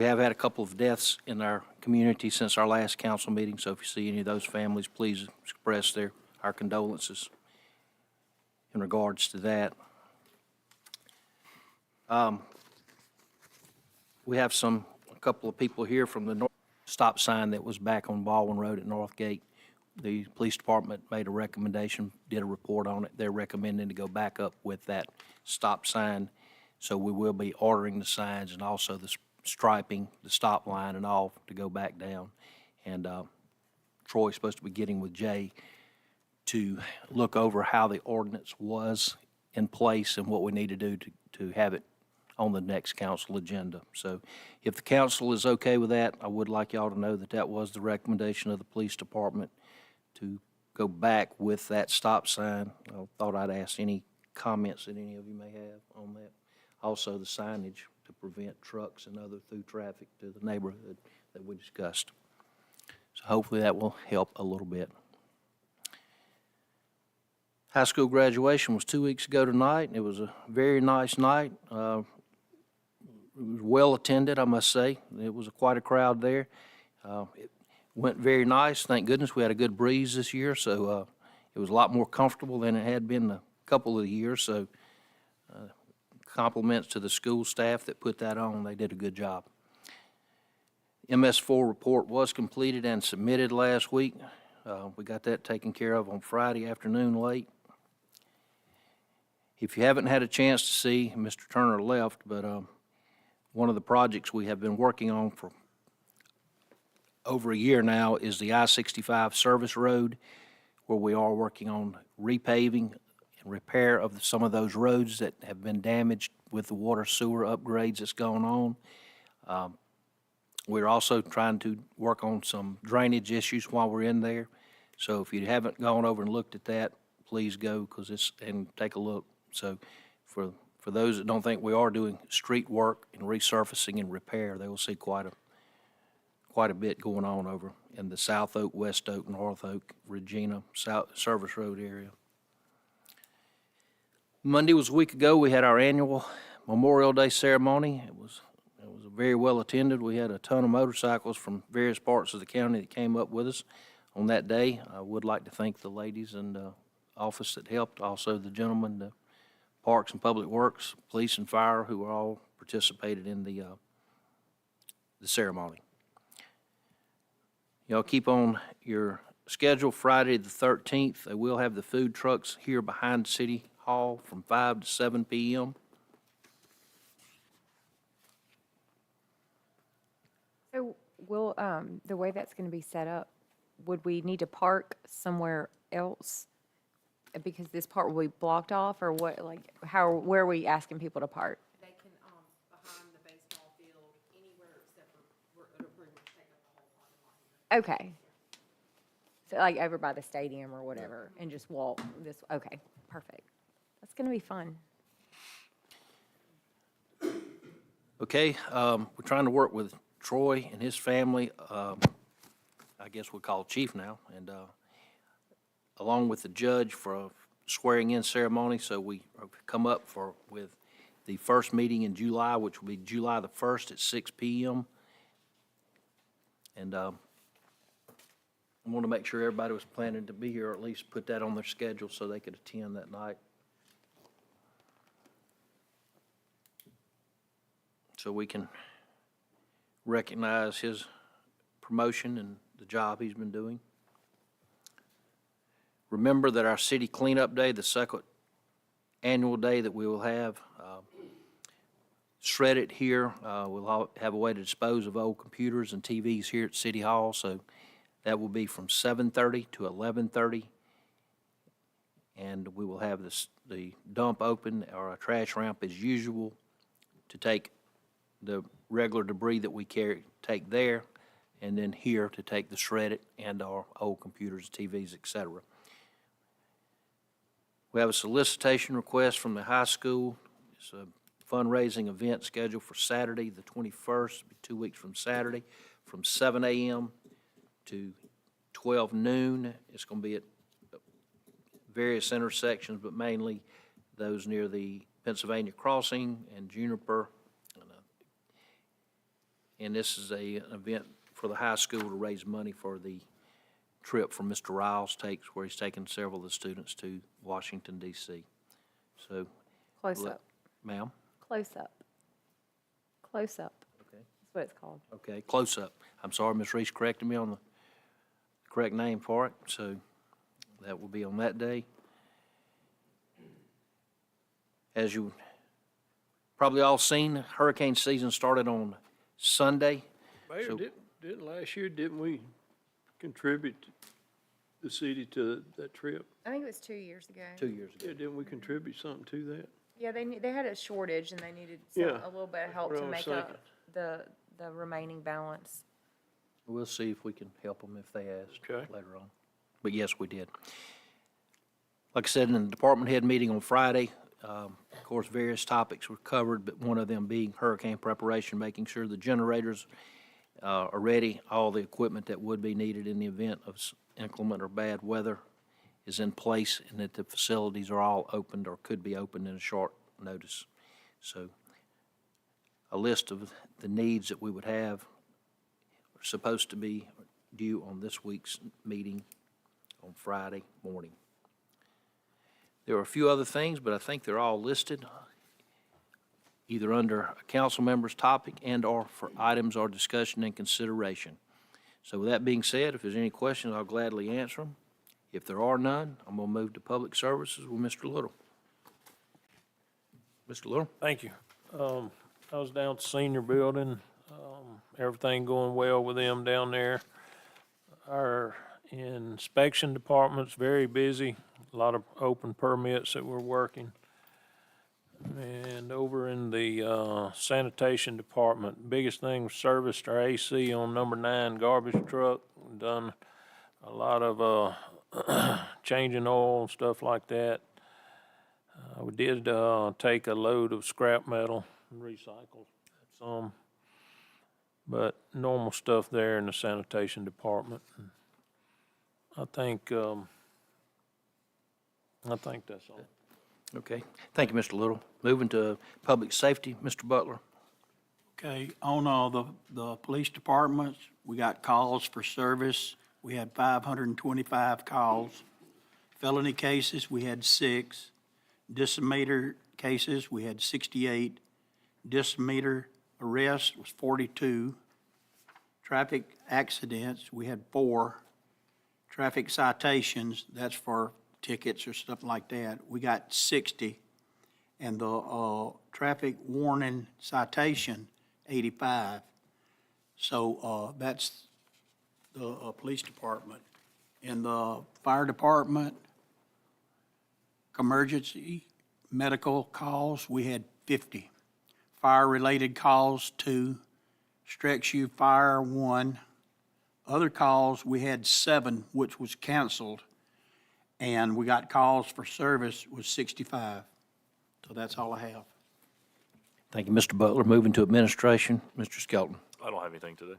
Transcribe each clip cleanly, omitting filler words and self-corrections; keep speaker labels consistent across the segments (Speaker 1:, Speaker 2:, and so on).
Speaker 1: We have had a couple of deaths in our community since our last council meeting, so if you see any of those families, please express our condolences in regards to that. We have a couple of people here from the stop sign that was back on Baldwin Road at Northgate. The police department made a recommendation, did a report on it. They're recommending to go back up with that stop sign. So we will be ordering the signs and also the striping, the stop line and all to go back down. And Troy's supposed to be getting with Jay to look over how the ordinance was in place and what we need to do to have it on the next council agenda. So if the council is okay with that, I would like y'all to know that that was the recommendation of the police department to go back with that stop sign. I thought I'd ask any comments that any of you may have on that. Also the signage to prevent trucks and other through traffic to the neighborhood that we discussed. So hopefully that will help a little bit. High school graduation was 2 weeks ago tonight. It was a very nice night. It was well attended, I must say. It was quite a crowd there. It went very nice. Thank goodness we had a good breeze this year, so it was a lot more comfortable than it had been a couple of years. So compliments to the school staff that put that on. They did a good job. MS4 report was completed and submitted last week. We got that taken care of on Friday afternoon late. If you haven't had a chance to see, Mr. Turner left, but one of the projects we have been working on for over a year now is the I-65 service road, where we are working on repaving and repair of some of those roads that have been damaged with the water sewer upgrades that's going on. We're also trying to work on some drainage issues while we're in there. So if you haven't gone over and looked at that, please go and take a look. So for those that don't think we are doing street work and resurfacing and repair, they will see quite a bit going on over in the South Oak, West Oak, North Oak, Regina, South Service Road area. Monday was a week ago. We had our annual Memorial Day ceremony. It was very well attended. We had a ton of motorcycles from various parts of the county that came up with us on that day. I would like to thank the ladies in the office that helped, also the gentlemen, the Parks and Public Works, Police and Fire, who all participated in the ceremony. Y'all keep on your schedule. Friday the 13th, they will have the food trucks here behind City Hall from 5 to 7 p.m.
Speaker 2: So will, the way that's going to be set up, would we need to park somewhere else? Because this part will be blocked off, or what, like, where are we asking people to park?
Speaker 3: They can, behind the baseball field, anywhere except for, we're pretty much take up the whole parking lot here.
Speaker 2: Okay. So like over by the stadium or whatever, and just walk this, okay, perfect. That's going to be fun.
Speaker 1: Okay, we're trying to work with Troy and his family. I guess we'll call Chief now, and along with the judge for a swearing-in ceremony. So we have come up with the first meeting in July, which will be July the 1st at 6 p.m. And I want to make sure everybody was planning to be here, or at least put that on their schedule so they could attend that night. So we can recognize his promotion and the job he's been doing. Remember that our city cleanup day, the second annual day that we will have, Shred It here. We'll have a way to dispose of old computers and TVs here at City Hall, so that will be from 7:30 to 11:30. And we will have the dump open, or a trash ramp as usual, to take the regular debris that we take there, and then here to take the shredded and our old computers, TVs, etc. We have a solicitation request from the high school. It's a fundraising event scheduled for Saturday, the 21st, 2 weeks from Saturday, from 7 a.m. to 12 noon. It's going to be at various intersections, but mainly those near the Pennsylvania Crossing and Juniper And this is an event for the high school to raise money for the trip from Mr. Riles takes, where he's taking several of the students to Washington DC. So,
Speaker 2: Close up,
Speaker 1: ma'am?
Speaker 2: close up. Close up,
Speaker 1: Okay.
Speaker 2: that's what it's called.
Speaker 1: Okay, close up. I'm sorry, Ms. Reese corrected me on the correct name for it, so that will be on that day. As you probably all seen, hurricane season started on Sunday.
Speaker 4: Mayor,
Speaker 1: So-
Speaker 4: didn't last year, didn't we contribute the city to that trip?
Speaker 2: I think it was 2 years ago.
Speaker 1: 2 years ago.
Speaker 4: Yeah, didn't we contribute something to that?
Speaker 2: Yeah, they had a shortage and they needed
Speaker 4: Yeah,
Speaker 2: a little bit of help
Speaker 4: what
Speaker 2: to
Speaker 4: I was
Speaker 2: make
Speaker 4: thinking.
Speaker 2: up the remaining balance.
Speaker 1: We'll see if we can help them if they ask
Speaker 4: Okay.
Speaker 1: later on. But yes, we did. Like I said, in the department head meeting on Friday, of course, various topics were covered, but one of them being hurricane preparation, making sure the generators are ready, all the equipment that would be needed in the event of inclement or bad weather is in place, and that the facilities are all opened or could be opened in a short notice. So a list of the needs that we would have are supposed to be due on this week's meeting on Friday morning. There are a few other things, but I think they're all listed either under a council member's topic and/or for items or discussion and consideration. So with that being said, if there's any questions, I'll gladly answer them. If there are none, I'm going to move to public services with Mr. Little. Mr. Little?
Speaker 4: Thank you. I was down at the senior building, everything going well with them down there. Our inspection department's very busy, a lot of open permits that we're working. And over in the sanitation department, biggest thing was serviced our AC on number 9 garbage truck. Done a lot of changing oil and stuff like that. We did take a load of scrap metal and recycle some, but normal stuff there in the sanitation department. I think that's all.
Speaker 1: Okay. Thank you, Mr. Little. Moving to public safety, Mr. Butler.
Speaker 5: Okay, on the police departments, we got calls for service. We had 525 calls. Felony cases, we had 6. Decimeter cases, we had 68. Decimeter arrests was 42. Traffic accidents, we had 4. Traffic citations, that's for tickets or stuff like that, we got 60. And the traffic warning citation, 85. So that's the police department. In the fire department, emergency medical calls, we had 50. Fire-related calls, 2. Stretch U Fire, 1. Other calls, we had 7, which was canceled. And we got calls for service was 65. So that's all I have.
Speaker 1: Thank you, Mr. Butler. Moving to administration, Mr. Skelton.
Speaker 6: I don't have anything today.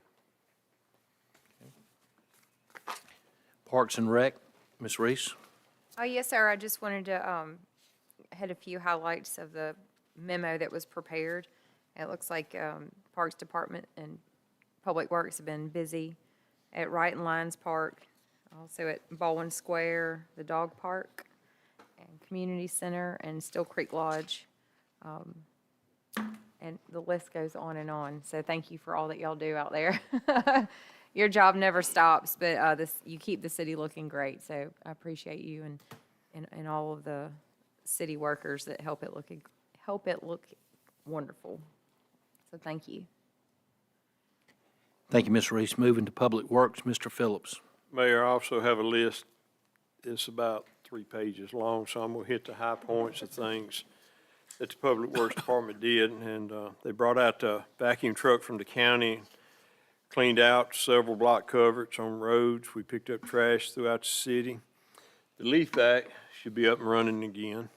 Speaker 1: Parks and Rec, Ms. Reese.
Speaker 2: Oh, yes, sir. I just wanted to, had a few highlights of the memo that was prepared. It looks like Parks Department and Public Works have been busy at Wright and Lyons Park, also at Baldwin Square, the dog park, and Community Center, and Still Creek Lodge. And the list goes on and on. So thank you for all that y'all do out there. Your job never stops, but you keep the city looking great. So I appreciate you and all of the city workers that help it look wonderful. So thank you.
Speaker 1: Thank you, Ms. Reese. Moving to Public Works, Mr. Phillips.
Speaker 4: Mayor, I also have a list. It's about 3 pages long, so I'm gonna hit the high points of things that the Public Works Department did. And they brought out the vacuum truck from the county, cleaned out several block culverts on roads. We picked up trash throughout the city. The leaf vac should be up and running again.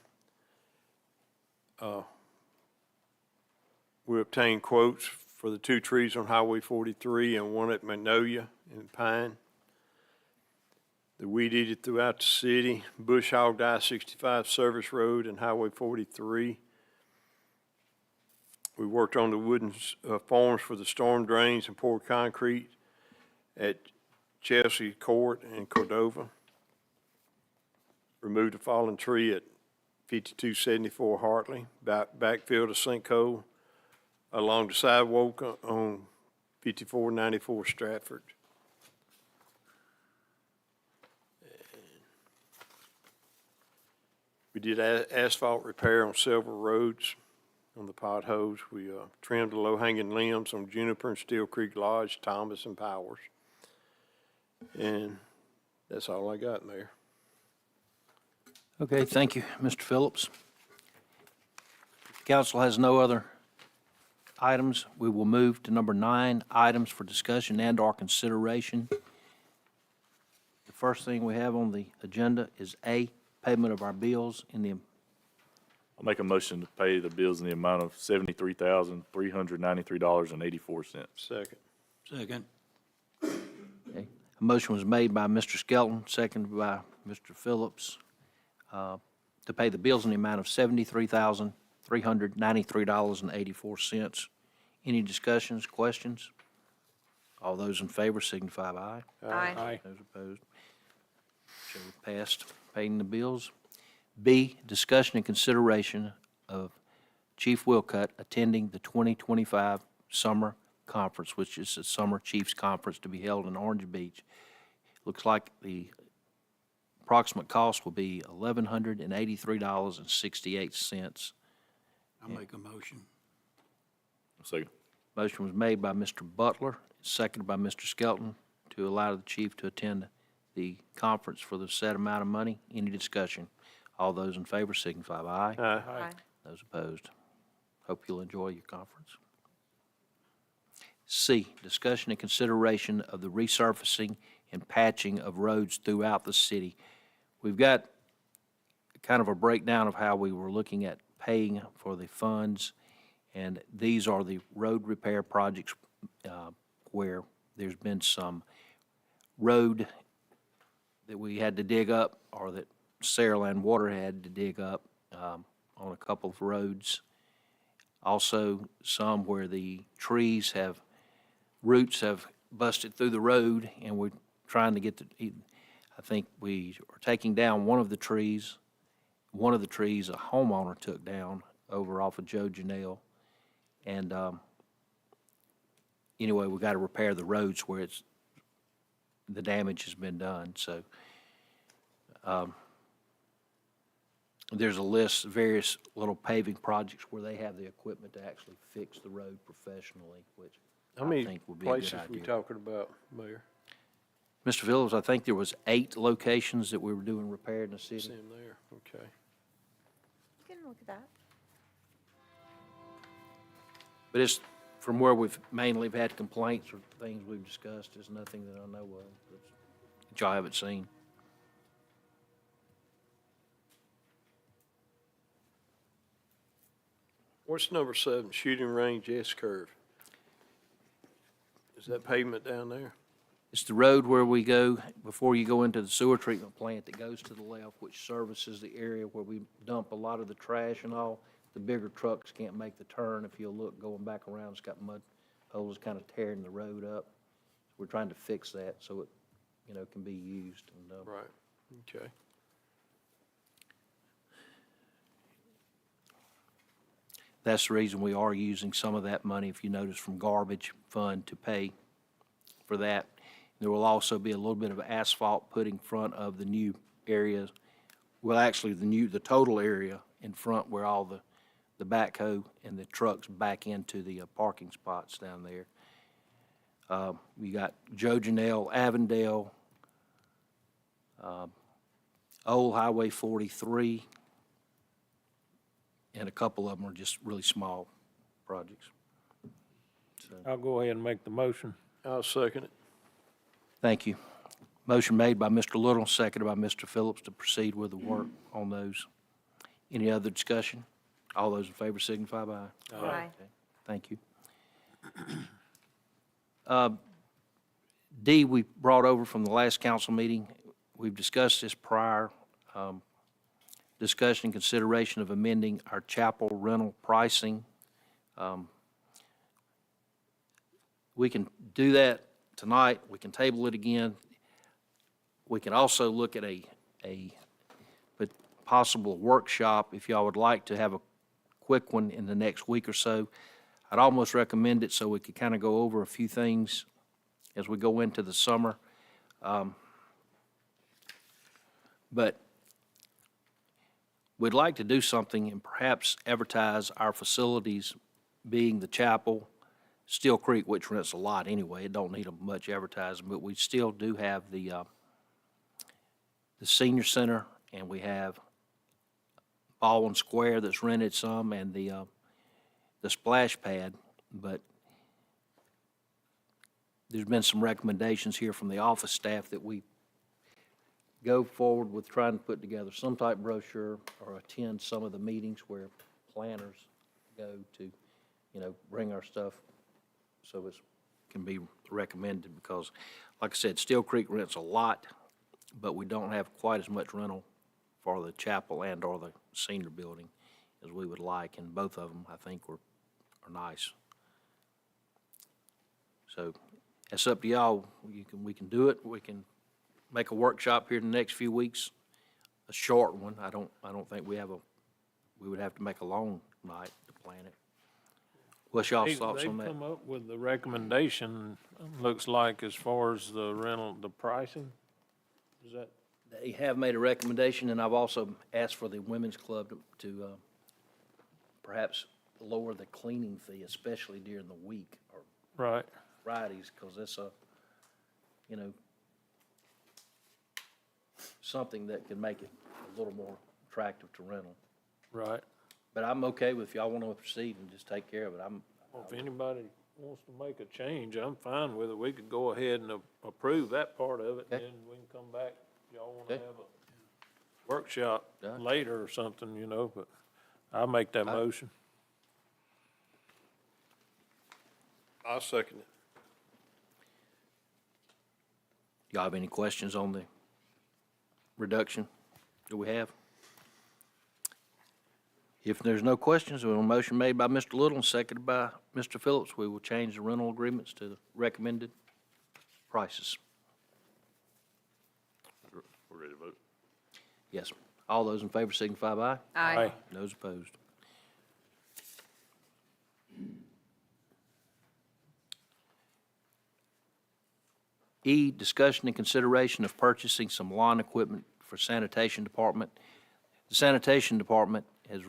Speaker 4: We obtained quotes for the 2 trees on Highway 43 and one at Magnolia and Pine. The weed eated throughout the city, bush hogged I-65 Service Road and Highway 43.
Speaker 6: We worked on the wooden forms for the storm drains and poured concrete at Chelsea Court and Cordova. Removed a fallen tree at 5274 Hartley, backfilled a sinkhole along the sidewalk on 5494 Stratford. We did asphalt repair on several roads on the potholes. We trimmed the low-hanging limbs on Juniper and Steel Creek Lodge, Thomas and Powers. And that's all I got, Mayor.
Speaker 1: Okay, thank you, Mr. Phillips. Council has no other items. We will move to number 9, items for discussion and/or consideration. The first thing we have on the agenda is A, payment of our bills in the,
Speaker 7: I'll make a motion to pay the bills in the amount of $73,393.84.
Speaker 6: Second.
Speaker 5: Second.
Speaker 1: okay. A motion was made by Mr. Skelton, seconded by Mr. Phillips, to pay the bills in the amount of $73,393.84. Any discussions, questions? All those in favor signify by aye.
Speaker 2: Aye.
Speaker 4: Aye.
Speaker 1: Those opposed? So passed, paying the bills. B, discussion and consideration of Chief Wilcutt attending the 2025 Summer Conference, which is a Summer Chiefs Conference to be held in Orange Beach. Looks like the approximate cost will be $1,183.68.
Speaker 5: I'll make a motion.
Speaker 7: Second.
Speaker 1: Motion was made by Mr. Butler, seconded by Mr. Skelton, to allow the chief to attend the conference for the set amount of money. Any discussion? All those in favor signify by aye.
Speaker 2: Aye.
Speaker 1: Those opposed? Hope you'll enjoy your conference. C, discussion and consideration of the resurfacing and patching of roads throughout the city. We've got kind of a breakdown of how we were looking at paying for the funds, and these are the road repair projects where there's been some road that we had to dig up, or that Saraland Water had to dig up on a couple of roads. Also, some where the roots have busted through the road, and we're trying to get I think we are taking down one of the trees. One of the trees a homeowner took down over off of Joe Janelle. And anyway, we got to repair the roads where the damage has been done. So there's a list of various little paving projects where they have the equipment to actually fix the road professionally, which
Speaker 6: How
Speaker 1: I
Speaker 6: many
Speaker 1: think would be a good
Speaker 6: places we
Speaker 1: idea.
Speaker 6: talking about, Mayor?
Speaker 1: Mr. Phillips, I think there was 8 locations that we were doing repair in the city.
Speaker 6: See them there, okay.
Speaker 2: You can look at that.
Speaker 1: But it's, from where we've mainly had complaints or things we've discussed, there's nothing that I know of that y'all haven't seen.
Speaker 6: What's number 7, shooting range S-curve? Is that pavement down there?
Speaker 1: It's the road where we go, before you go into the sewer treatment plant that goes to the left, which services the area where we dump a lot of the trash and all. The bigger trucks can't make the turn. If you'll look, going back around, it's got mud holes kind of tearing the road up. We're trying to fix that so it, can be used. And,
Speaker 6: Right, okay.
Speaker 1: that's the reason we are using some of that money, if you notice, from garbage fund to pay for that. There will also be a little bit of asphalt put in front of the new areas. Well, actually, the total area in front where all the backhoe and the trucks back into the parking spots down there. We got Joe Janelle, Avondale, Old Highway 43, and a couple of them are just really small projects. So,
Speaker 4: I'll go ahead and make the motion.
Speaker 6: I'll second it.
Speaker 1: thank you. Motion made by Mr. Little, seconded by Mr. Phillips to proceed with the work on those. Any other discussion? All those in favor signify by aye.
Speaker 2: Aye.
Speaker 1: Okay, thank you. D, we brought over from the last council meeting. We've discussed this prior. Discussion and consideration of amending our chapel rental pricing. We can do that tonight, we can table it again. We can also look at a but possible workshop, if y'all would like to have a quick one in the next week or so. I'd almost recommend it so we could kind of go over a few things as we go into the summer. But we'd like to do something and perhaps advertise our facilities, being the chapel, Steel Creek, which rents a lot anyway, it don't need much advertising, but we still do have the senior center, and we have Baldwin Square that's rented some, and the splash pad. But there's been some recommendations here from the office staff that we go forward with trying to put together some type brochure or attend some of the meetings where planners go to, bring our stuff so it can be recommended, because, like I said, Steel Creek rents a lot, but we don't have quite as much rental for the chapel and or the senior building as we would like, and both of them, I think, are nice. So it's up to y'all. We can do it. We can make a workshop here in the next few weeks, a short one. I don't think we would have to make a long night to plan it. What's y'all's thoughts on that?
Speaker 4: They've come up with the recommendation, looks like, as far as the rental, the pricing. Is that?
Speaker 1: They have made a recommendation, and I've also asked for the women's club to perhaps lower the cleaning fee, especially during the week or
Speaker 4: Right.
Speaker 1: Fridays, because it's something that can make it a little more attractive to rental.
Speaker 4: Right.
Speaker 1: But I'm okay with, if y'all want to proceed and just take care of it.
Speaker 4: Well, if anybody wants to make a change, I'm fine with it. We could go ahead and approve that part of it, and
Speaker 1: Okay.
Speaker 4: then we can come back. Y'all want to
Speaker 1: Okay.
Speaker 4: have a workshop
Speaker 1: Done.
Speaker 4: later or something, but I'll make that motion.
Speaker 6: I'll second it.
Speaker 1: Y'all have any questions on the reduction that we have? If there's no questions, we have a motion made by Mr. Little and seconded by Mr. Phillips. We will change the rental agreements to the recommended prices.
Speaker 7: We're ready to vote.
Speaker 1: Yes, sir. All those in favor signify by aye.
Speaker 2: Aye.
Speaker 1: Those opposed. E, discussion and consideration of purchasing some lawn equipment for sanitation department. The sanitation department has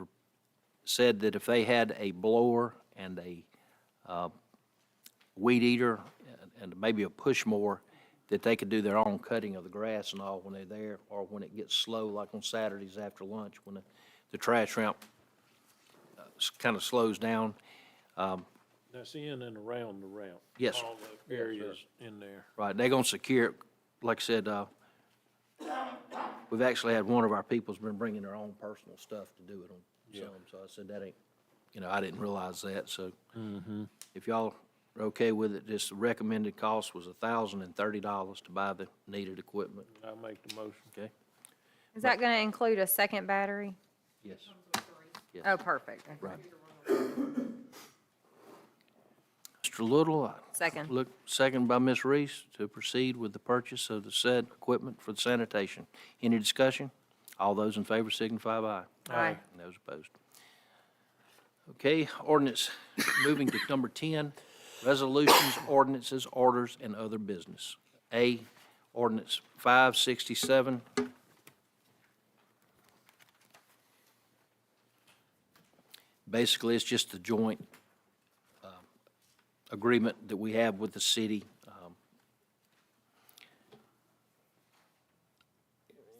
Speaker 1: said that if they had a blower and a weed eater and maybe a push mower, that they could do their own cutting of the grass and all when they're there, or when it gets slow, like on Saturdays after lunch, when the trash ramp kind of slows down.
Speaker 4: That's in and around the ramp.
Speaker 1: Yes, sir.
Speaker 4: All the areas in there.
Speaker 1: Right, they're gonna secure it. Like I said, we've actually had one of our people's been bringing their own personal stuff to do it on some, so I said, that ain't, I didn't realize that, so. If y'all are okay with it, just the recommended cost was $1,030 to buy the needed equipment,
Speaker 4: I'll make the motion.
Speaker 1: okay?
Speaker 2: Is that going to include a second battery?
Speaker 1: Yes.
Speaker 2: Oh, perfect. Okay.
Speaker 1: Right. Mr. Little,
Speaker 2: Second.
Speaker 1: second by Ms. Reese, to proceed with the purchase of the said equipment for the sanitation. Any discussion? All those in favor signify by aye.
Speaker 2: Aye.
Speaker 1: And those opposed. Okay, ordinance, moving to number 10, resolutions, ordinances, orders, and other business. A, ordinance 567. Basically, it's just the joint agreement that we have with the city.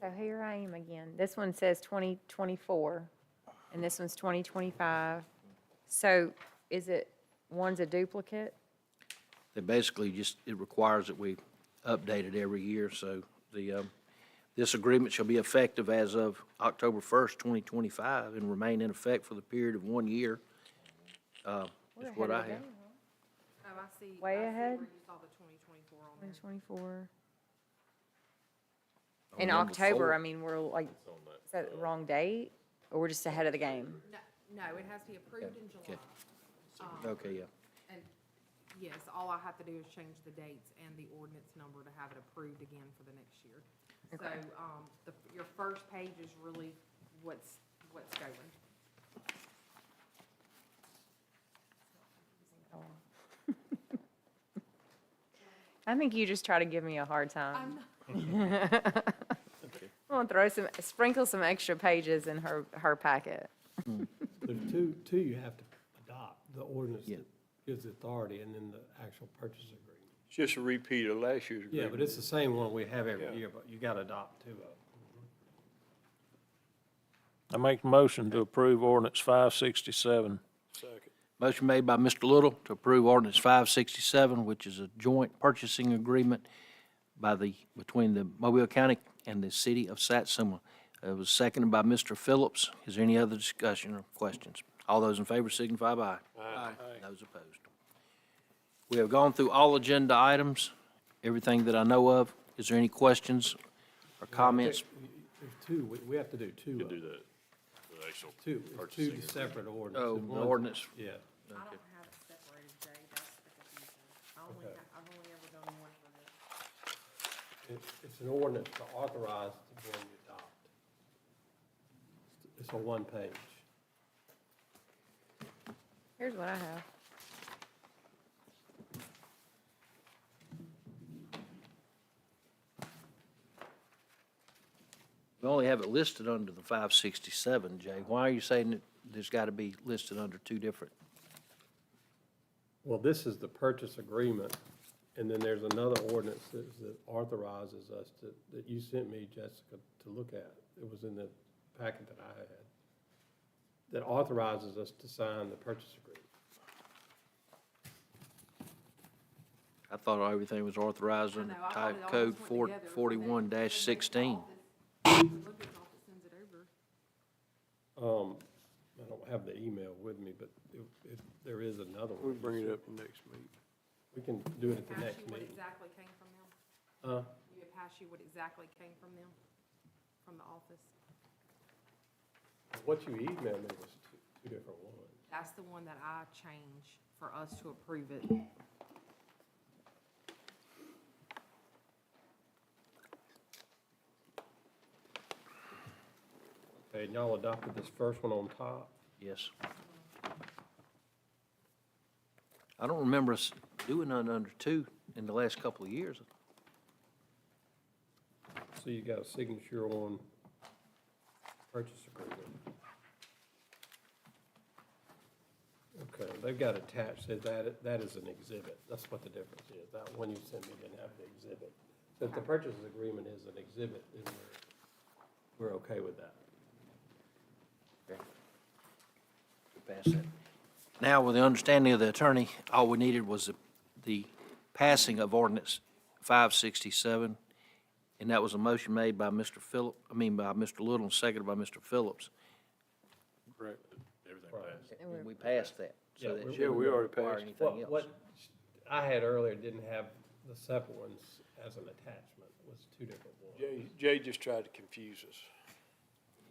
Speaker 2: So here I am again. This one says 2024, and this one's 2025. So is it, one's a duplicate?
Speaker 1: That basically just, it requires that we update it every year, so this agreement shall be effective as of October 1st, 2025, and remain in effect for the period of 1 year, is what I have.
Speaker 3: Oh, I see.
Speaker 2: Way
Speaker 3: I see
Speaker 2: ahead?
Speaker 3: where you saw the 2024 on there.
Speaker 2: 2024. In
Speaker 1: number
Speaker 2: October,
Speaker 1: 4.
Speaker 2: I mean, we're like, is that the wrong date? Or we're just ahead of the game?
Speaker 3: No, it has to be approved in July.
Speaker 1: Okay, yeah.
Speaker 3: And yes, all I have to do is change the dates and the ordinance number to have it approved again for the next year. So, your first page is really what's going.
Speaker 2: I think you just try to give me a hard time. I'm gonna sprinkle some extra pages in her packet.
Speaker 8: There's two you have to adopt, the ordinance
Speaker 1: Yeah.
Speaker 8: that gives the authority and then the actual purchase agreement.
Speaker 6: It's just a repeat of last year's
Speaker 8: Yeah,
Speaker 6: agreement.
Speaker 8: but it's the same one we have every
Speaker 6: Yeah.
Speaker 8: year, but you gotta adopt two of them.
Speaker 4: I make a motion to approve ordinance 567.
Speaker 6: Second.
Speaker 1: Motion made by Mr. Little to approve ordinance 567, which is a joint purchasing agreement between the Mobile County and the city of Satsuma. It was seconded by Mr. Phillips. Is there any other discussion or questions? All those in favor signify by aye.
Speaker 6: Aye.
Speaker 1: Those opposed. We have gone through all agenda items, everything that I know of. Is there any questions or comments?
Speaker 8: There's two, we have to do two
Speaker 7: You
Speaker 8: of
Speaker 7: do
Speaker 8: them.
Speaker 7: the actual
Speaker 8: Two, it's
Speaker 7: purchasing
Speaker 8: two
Speaker 7: agreement.
Speaker 8: separate ordinances.
Speaker 1: Oh, the
Speaker 8: One's-
Speaker 1: ordinance.
Speaker 8: Yeah.
Speaker 3: I don't have it separated, Jay, that's the confusion.
Speaker 8: Okay.
Speaker 3: I've only ever done one for this.
Speaker 8: It's an ordinance to authorize the board to adopt. It's a one page.
Speaker 2: Here's what I have.
Speaker 1: We only have it listed under the 567, Jay. Why are you saying that there's got to be listed under two different?
Speaker 8: Well, this is the purchase agreement, and then there's another ordinance that authorizes us that you sent me, Jessica, to look at. It was in the packet that I had, that authorizes us to sign the purchase agreement.
Speaker 1: I thought everything was authorized under
Speaker 3: I know, I thought
Speaker 1: Type
Speaker 3: it all
Speaker 1: Code
Speaker 3: just went together.
Speaker 1: 41-16.
Speaker 3: The lookers office sends it over.
Speaker 8: I don't have the email with me, but there is another
Speaker 6: We'll
Speaker 8: one.
Speaker 6: bring it up next meeting.
Speaker 8: We can do it at the
Speaker 3: Pass
Speaker 8: next
Speaker 3: you what
Speaker 8: meeting.
Speaker 3: exactly came from them?
Speaker 8: Uh,
Speaker 3: You would pass you what exactly came from them, from the office?
Speaker 8: what you emailed me was two different ones.
Speaker 3: That's the one that I changed for us to approve it.
Speaker 8: Okay, and y'all adopted this first one on top?
Speaker 1: Yes. I don't remember us doing none under two in the last couple of years.
Speaker 8: So you got a signature on purchase agreement. Okay, they've got attached, says that is an exhibit. That's what the difference is. That one you sent me didn't have the exhibit. So if the purchase agreement is an exhibit, then we're okay with that.
Speaker 1: Okay. Pass that. Now, with the understanding of the attorney, all we needed was the passing of ordinance 567, and that was a motion made by by Mr. Little and seconded by Mr. Phillips.
Speaker 6: Correct.
Speaker 7: Everything passed.
Speaker 1: And we passed that. So
Speaker 8: Yeah,
Speaker 1: that
Speaker 8: we-
Speaker 1: shouldn't
Speaker 6: Yeah, we already
Speaker 1: require
Speaker 6: passed.
Speaker 1: anything else.
Speaker 8: What I had earlier didn't have the separate ones as an attachment. It was two different ones.
Speaker 6: Jay just tried to confuse us.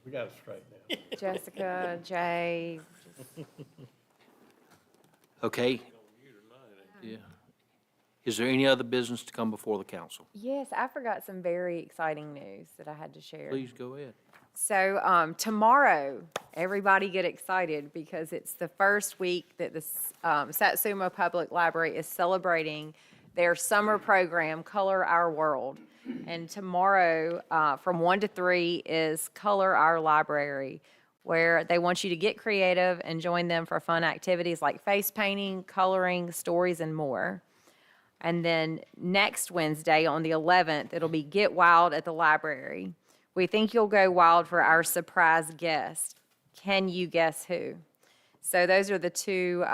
Speaker 8: We got it straight now.
Speaker 2: Jessica, Jay,
Speaker 1: Okay. Yeah. Is there any other business to come before the council?
Speaker 2: yes, I forgot some very exciting news that I had to share.
Speaker 1: Please go ahead.
Speaker 2: So tomorrow, everybody get excited because it's the first week that the Satsuma Public Library is celebrating their summer program, Color Our World. And tomorrow, from 1 to 3, is Color Our Library, where they want you to get creative and join them for fun activities like face painting, coloring, stories, and more. And then next Wednesday, on the 11th, it'll be Get Wild at the library. We think you'll go wild for our surprise guest. Can you guess who? So those are the two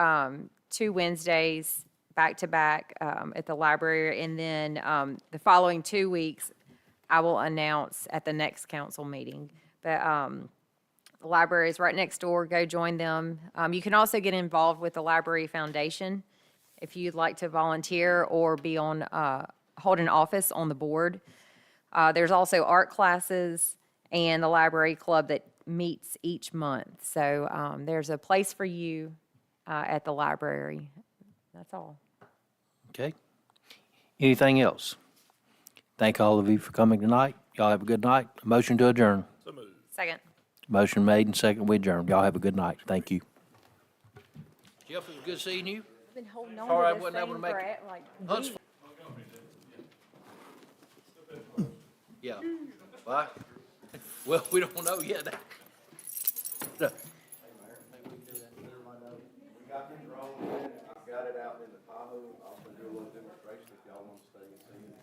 Speaker 2: Wednesdays back to back at the library. And then the following 2 weeks, I will announce at the next council meeting. But the library is right next door. Go join them. You can also get involved with the Library Foundation if you'd like to volunteer or be on, hold an office on the board. There's also art classes and the library club that meets each month. So there's a place for you at the library. That's all.
Speaker 1: Okay. Anything else? Thank all of you for coming tonight. Y'all have a good night. Motion to adjourn.
Speaker 2: Second.
Speaker 1: Motion made and second, we adjourn. Y'all have a good night. Thank you. Jeff, it was good seeing you.
Speaker 2: I've been holding on
Speaker 1: Sorry I
Speaker 2: to this
Speaker 1: wasn't able
Speaker 2: thing
Speaker 1: to make
Speaker 2: for
Speaker 1: it.
Speaker 2: like
Speaker 1: That's
Speaker 2: weeks.
Speaker 1: Yeah. Bye. Well, we don't know yet.
Speaker 9: We got the drone, I've got it out in the Tahoe, I'll do a little demonstration if y'all want to stay and see it.